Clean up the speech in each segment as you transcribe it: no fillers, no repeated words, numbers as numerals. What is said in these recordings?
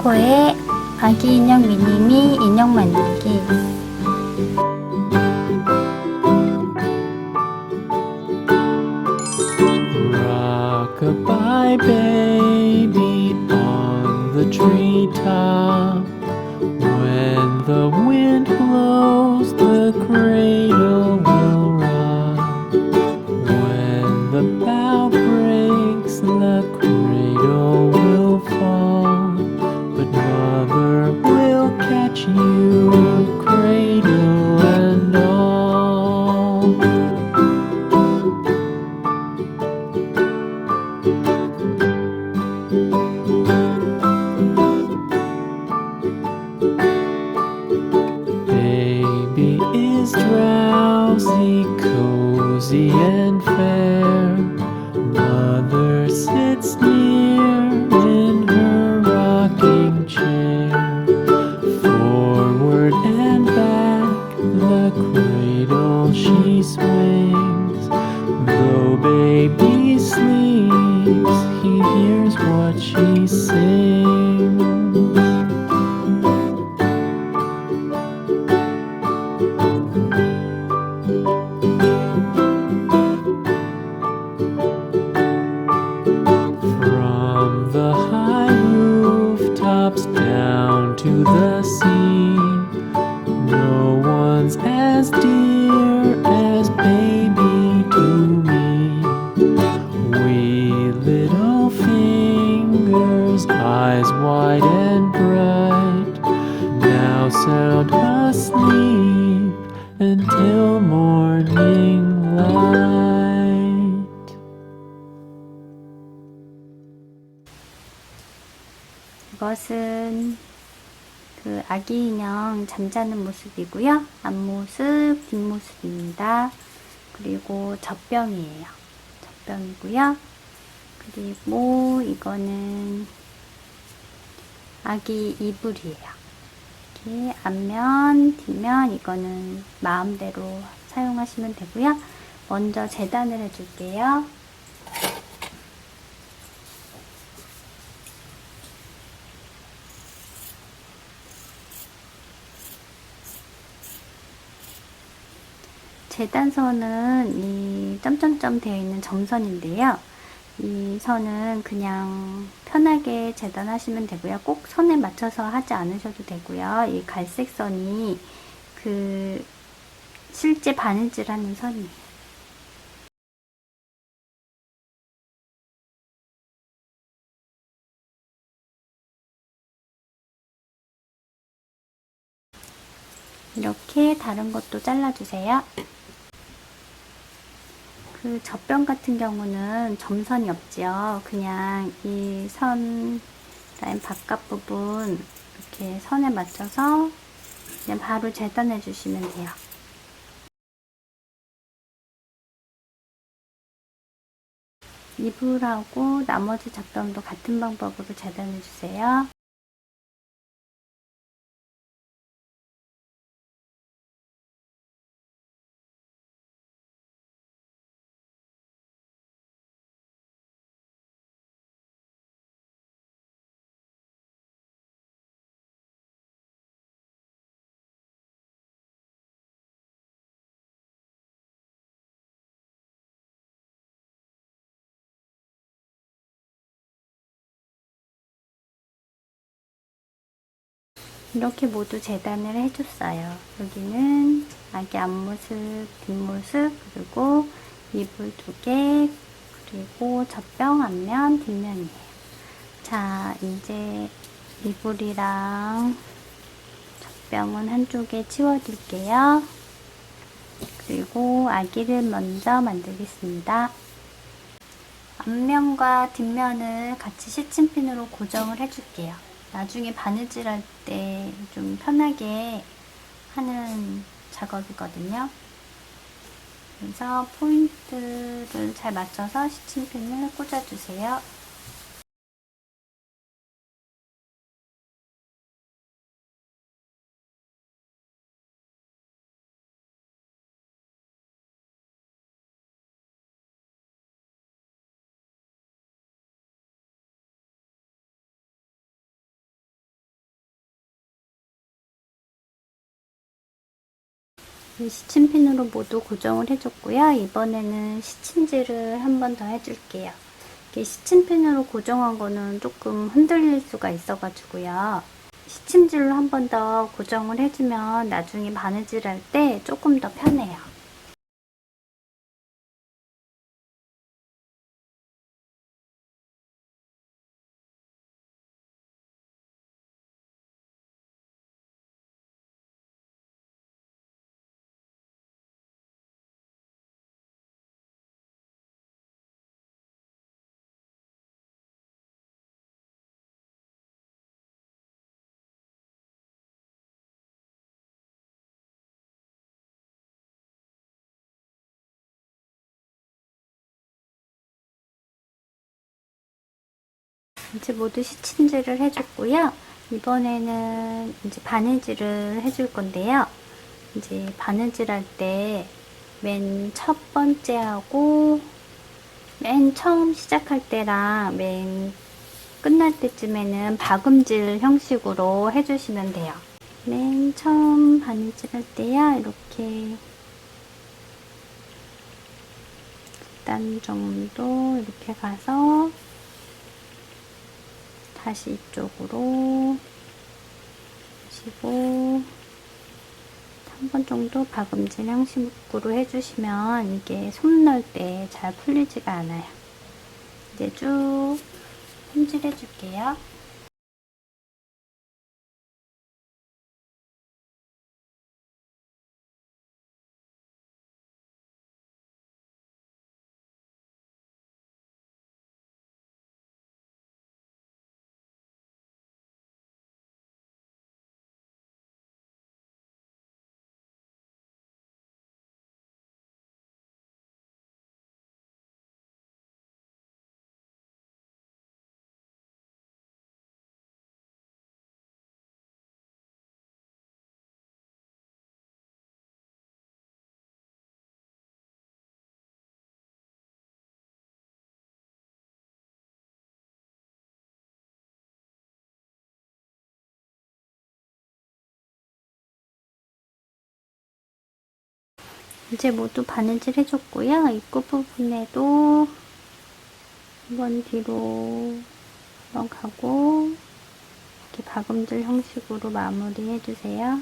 코코의 아기 인형 미니미 인형 만들기. Rock-a-bye baby on the treetop. When the wind blows, the cradle will rock. When the bough breaks, the cradle will fall. But mother will catch you, cradle and all. Baby is drowsy, cozy and fair. Mother sits near in her rocking chair. Forward and back, the cradle she swings. Though baby sleeps, he hears what she sings. From the high rooftops down to the sea, no one's as dear as baby to me. Wee little fingers, eyes wide and bright, now sound asleep until morning light. 이것은 그 아기 인형 잠자는 모습이고요. 앞모습, 뒷모습입니다. 그리고 젖병이에요. 젖병이고요. 그리고 이거는 아기 이불이에요. 이렇게 앞면, 뒷면 이거는 마음대로 사용하시면 되고요. 먼저 재단을 해줄게요. 재단선은 이 점점점 되어 있는 점선인데요. 이 선은 그냥 편하게 재단하시면 되고요. 꼭 선에 맞춰서 하지 않으셔도 되고요. 이 갈색 선이 그 실제 바느질 하는 선이에요. 이렇게 다른 것도 잘라주세요. 그 젖병 같은 경우는 점선이 없지요. 그냥 이 선 라인 바깥 부분 이렇게 선에 맞춰서 그냥 바로 재단해 주시면 돼요. 이불하고 나머지 젖병도 같은 방법으로 재단해 주세요. 이렇게 모두 재단을 해줬어요. 여기는 아기 앞모습, 뒷모습, 그리고 이불 2개, 그리고 젖병 앞면, 뒷면이에요. 자, 이제 이불이랑 젖병은 한쪽에 치워둘게요. 그리고 아기를 먼저 만들겠습니다. 앞면과 뒷면을 같이 시침핀으로 고정을 해줄게요. 나중에 바느질 할 때 좀 편하게 하는 작업이거든요. 그래서 포인트를 잘 맞춰서 시침핀을 꽂아주세요. 시침핀으로 모두 고정을 해줬고요. 이번에는 시침질을 한 번 더 해줄게요. 이게 시침핀으로 고정한 거는 조금 흔들릴 수가 있어가지고요. 시침질로 한 번 더 고정을 해주면 나중에 바느질 할 때 조금 더 편해요. 이제 모두 시침질을 해줬고요. 이번에는 이제 바느질을 해줄 건데요. 이제 바느질 할 때 맨 첫 번째 하고 맨 처음 시작할 때랑 맨 끝날 때쯤에는 박음질 형식으로 해주시면 돼요. 맨 처음 바느질 할 때요. 이렇게 2단 정도 이렇게 가서 다시 이쪽으로 하시고 한 번 정도 박음질 형식으로 해주시면 이게 손 넣을 때 잘 풀리지가 않아요. 이제 쭉 손질해 줄게요. 이제 모두 바느질 해줬고요. 입구 부분에도 한번 뒤로 한번 가고 이렇게 박음질 형식으로 마무리 해주세요.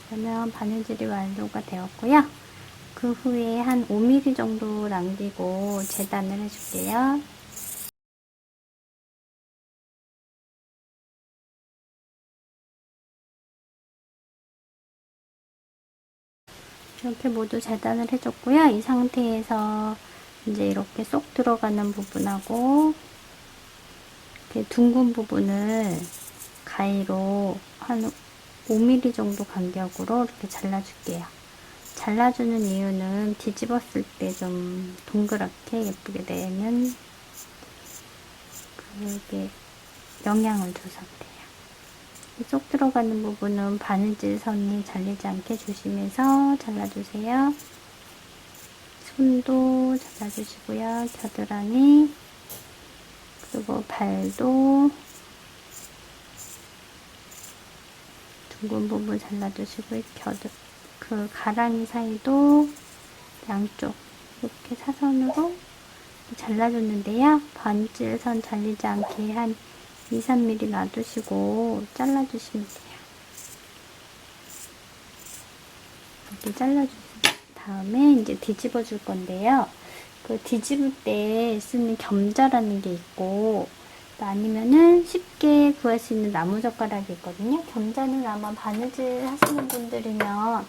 그러면 바느질이 완료가 되었고요. 그 후에 한 5mm 정도 남기고 재단을 해줄게요. 이렇게 모두 재단을 해줬고요. 이 상태에서 이제 이렇게 쏙 들어가는 부분하고 이렇게 둥근 부분을 가위로 한 5mm 정도 간격으로 이렇게 잘라줄게요. 잘라주는 이유는 뒤집었을 때 좀 동그랗게 예쁘게 되는 그게 영향을 줘서 그래요. 쏙 들어가는 부분은 바느질 선이 잘리지 않게 조심해서 잘라주세요. 손도 잘라주시고요. 겨드랑이 그리고 발도 둥근 부분 잘라주시고 그 가랑이 사이도 양쪽 이렇게 사선으로 잘라줬는데요. 바느질 선 잘리지 않게 한 2-3mm 놔두시고 잘라주시면 돼요. 이렇게 잘라주신 다음에 이제 뒤집어 줄 건데요. 그 뒤집을 때 쓰는 겸자라는 게 있고 또 아니면은 쉽게 구할 수 있는 나무젓가락이 있거든요. 겸자는 아마 바느질 하시는 분들이면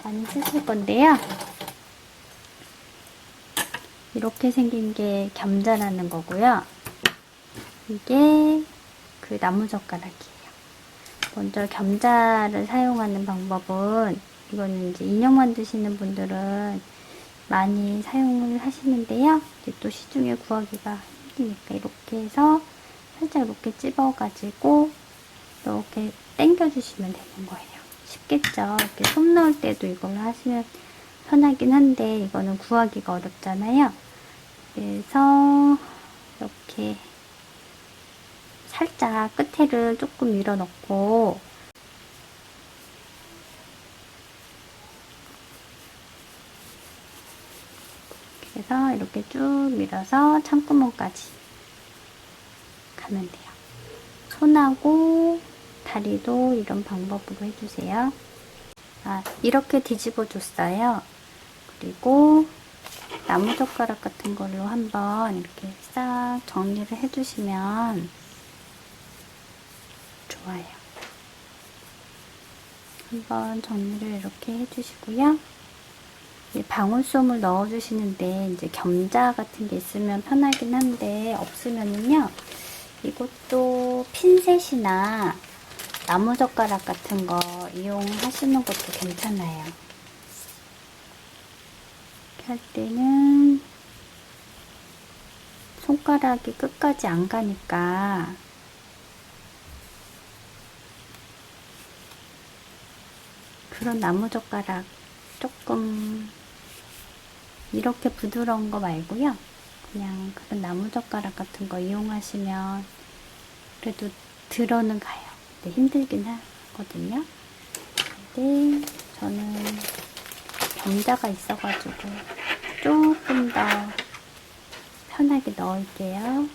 많이 쓰실 건데요. 이렇게 생긴 게 겸자라는 거고요. 이게 그 나무젓가락이에요. 먼저 겸자를 사용하는 방법은 이거는 이제 인형 만드시는 분들은 많이 사용을 하시는데요. 이제 또 시중에 구하기가 힘드니까 이렇게 해서 살짝 이렇게 찝어가지고 이렇게 당겨주시면 되는 거예요. 쉽겠죠? 이렇게 손 넣을 때도 이걸로 편하긴 한데 이거는 구하기가 어렵잖아요. 그래서 이렇게 살짝 끝에를 조금 밀어 넣고 그래서 이렇게 쭉 밀어서 창구멍까지 가면 돼요. 손하고 다리도 이런 방법으로 해주세요. 이렇게 뒤집어 줬어요. 그리고 나무젓가락 같은 걸로 한번 이렇게 싹 정리를 해주시면 좋아요. 한번 정리를 이렇게 해주시고요. 방울솜을 넣어주시는데 이제 겸자 같은 게 있으면 편하긴 한데 없으면은요, 이것도 핀셋이나 나무젓가락 같은 거 이용하시는 것도 괜찮아요. 이렇게 할 때는 손가락이 끝까지 안 가니까 그런 나무젓가락 조금 이렇게 부드러운 거 말고요. 그냥 그런 나무젓가락 같은 거 이용하시면 그래도 들어는 가요. 근데 힘들긴 하거든요. 근데 저는 겸자가 있어가지고 조금 더 편하게 넣을게요.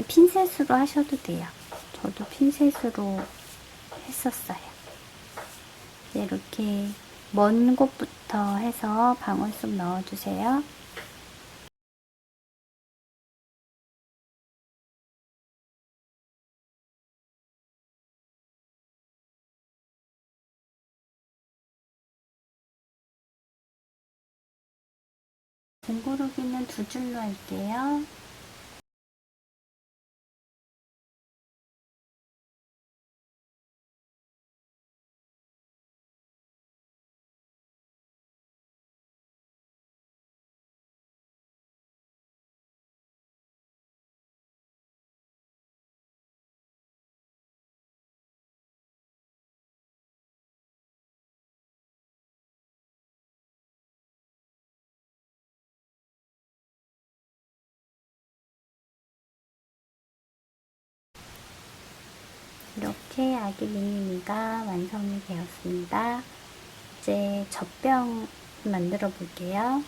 핀셋으로 하셔도 돼요. 저도 핀셋으로 했었어요. 이렇게 먼 곳부터 해서 방울솜 넣어주세요. 둥그러기는 2줄로 할게요. 이렇게 아기 미니미가 완성이 되었습니다. 이제 젖병 만들어 볼게요.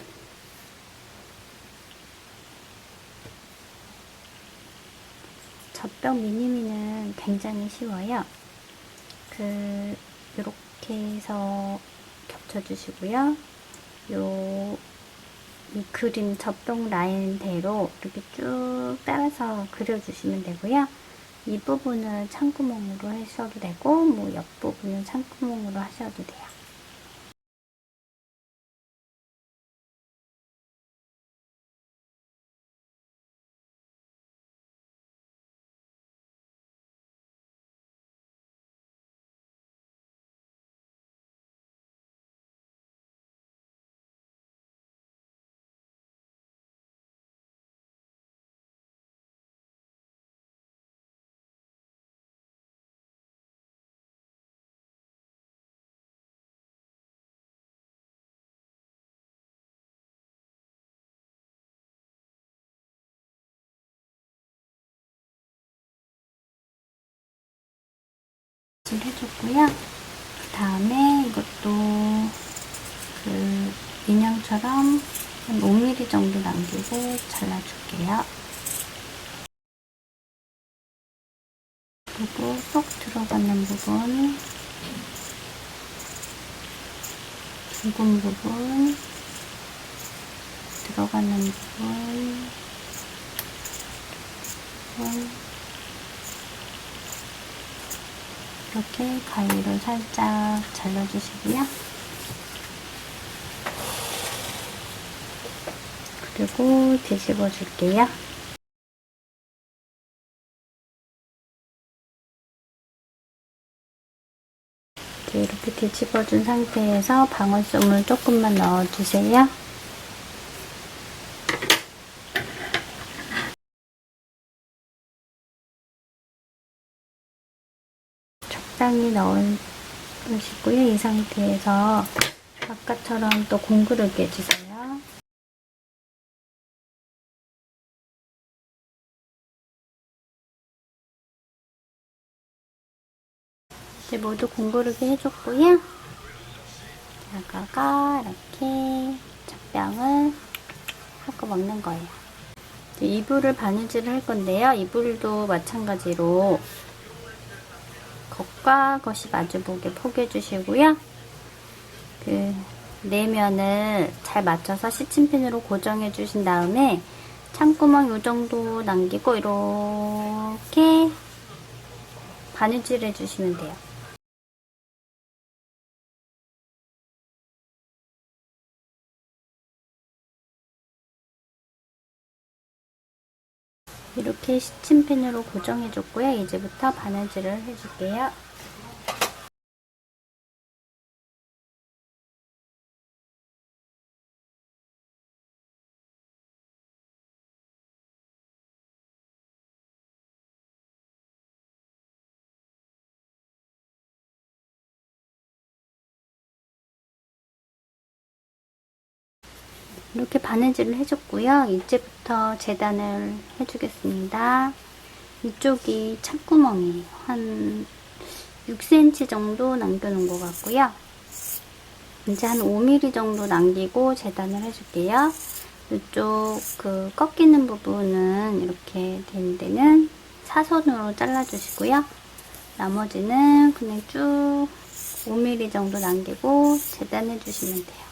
젖병 미니미는 굉장히 쉬워요. 이렇게 해서 겹쳐주시고요. 이 그림 젖병 라인대로 이렇게 쭉 따라서 그려주시면 되고요. 이 부분은 창구멍으로 하셔도 되고, 뭐 옆부분은 창구멍으로 하셔도 돼요. 해줬고요. 그 다음에 이것도 그 인형처럼 한 5mm 정도 남기고 잘라줄게요. 그리고 쏙 들어가는 부분, 둥근 부분, 들어가는 부분, 이렇게 가위로 살짝 잘라주시고요. 그리고 뒤집어 줄게요. 이렇게 뒤집어 준 상태에서 방울솜을 조금만 넣어주세요. 적당히 넣으시고요. 이 상태에서 아까처럼 또 공구르기 해주세요. 이제 모두 공구르기 해줬고요. 여기다가 이렇게 젖병을 하고 먹는 거예요. 이제 이불을 바느질을 할 건데요. 이불도 마찬가지로 겉과 겉이 마주보게 포개주시고요. 그 내면을 잘 맞춰서 시침핀으로 고정해 주신 다음에 창구멍 요 정도 남기고 이렇게 바느질 해주시면 돼요. 이렇게 시침핀으로 고정해줬고요. 이제부터 바느질을 해줄게요. 이렇게 바느질을 해줬고요. 이제부터 재단을 해주겠습니다. 이쪽이 창구멍이에요. 한 6cm 정도 남겨놓은 것 같고요. 이제 한 5mm 정도 남기고 재단을 해줄게요. 이쪽 그 꺾이는 부분은 이렇게 된 데는 사선으로 잘라주시고요. 나머지는 그냥 쭉 5mm 정도 남기고 재단해주시면 돼요.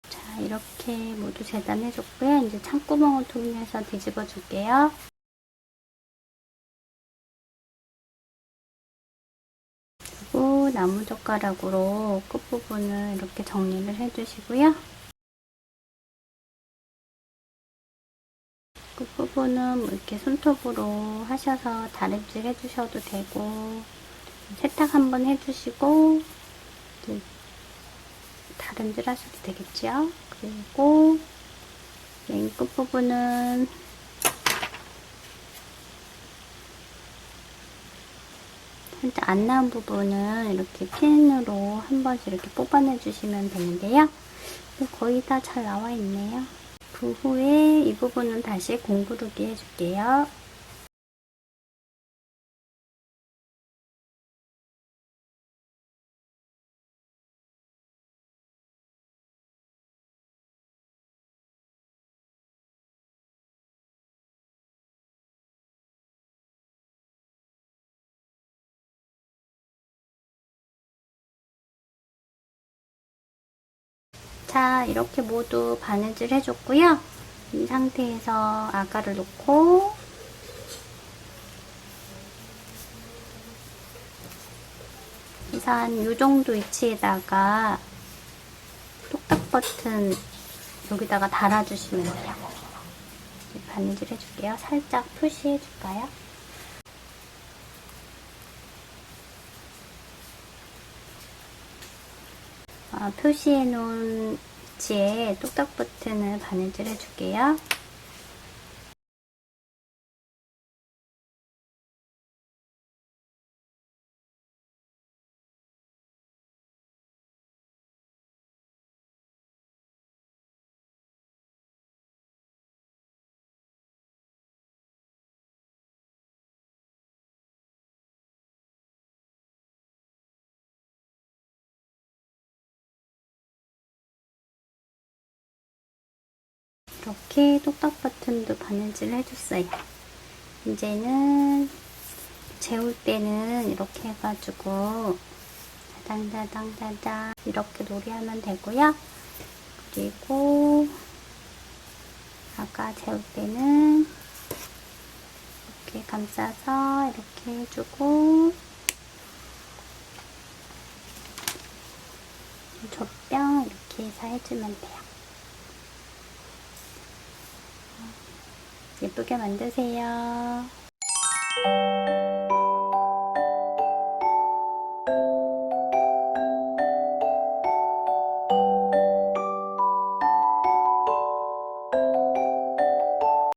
자, 이렇게 모두 재단해줬고요. 이제 창구멍을 통해서 뒤집어 줄게요. 그리고 나무젓가락으로 끝부분을 이렇게 정리를 해주시고요. 끝부분은 뭐 이렇게 손톱으로 하셔서 다림질 해주셔도 되고 세탁 한번 해주시고 다림질 하셔도 되겠죠. 그리고 맨 끝부분은 살짝 안 나온 부분은 이렇게 핀으로 한 번씩 이렇게 뽑아내 주시면 되는데요. 거의 다 잘 나와 있네요. 그 후에 이 부분은 다시 공구르기 해줄게요. 자, 이렇게 모두 바느질 해줬고요. 이 상태에서 아가를 놓고 그래서 한 요 정도 위치에다가 똑딱 버튼 여기다가 달아주시면 돼요. 바느질 해줄게요. 살짝 표시해줄까요? 표시해놓은 위치에 똑딱 버튼을 바느질 해줄게요. 이렇게 똑딱 버튼도 바느질 해줬어요. 이제는 재울 때는 이렇게 해가지고 짜장짜장짜장 이렇게 놀이하면 되고요. 그리고 아까 재울 때는 이렇게 감싸서 이렇게 해주고 젖병 이렇게 해서 해주면 돼요. 예쁘게 만드세요.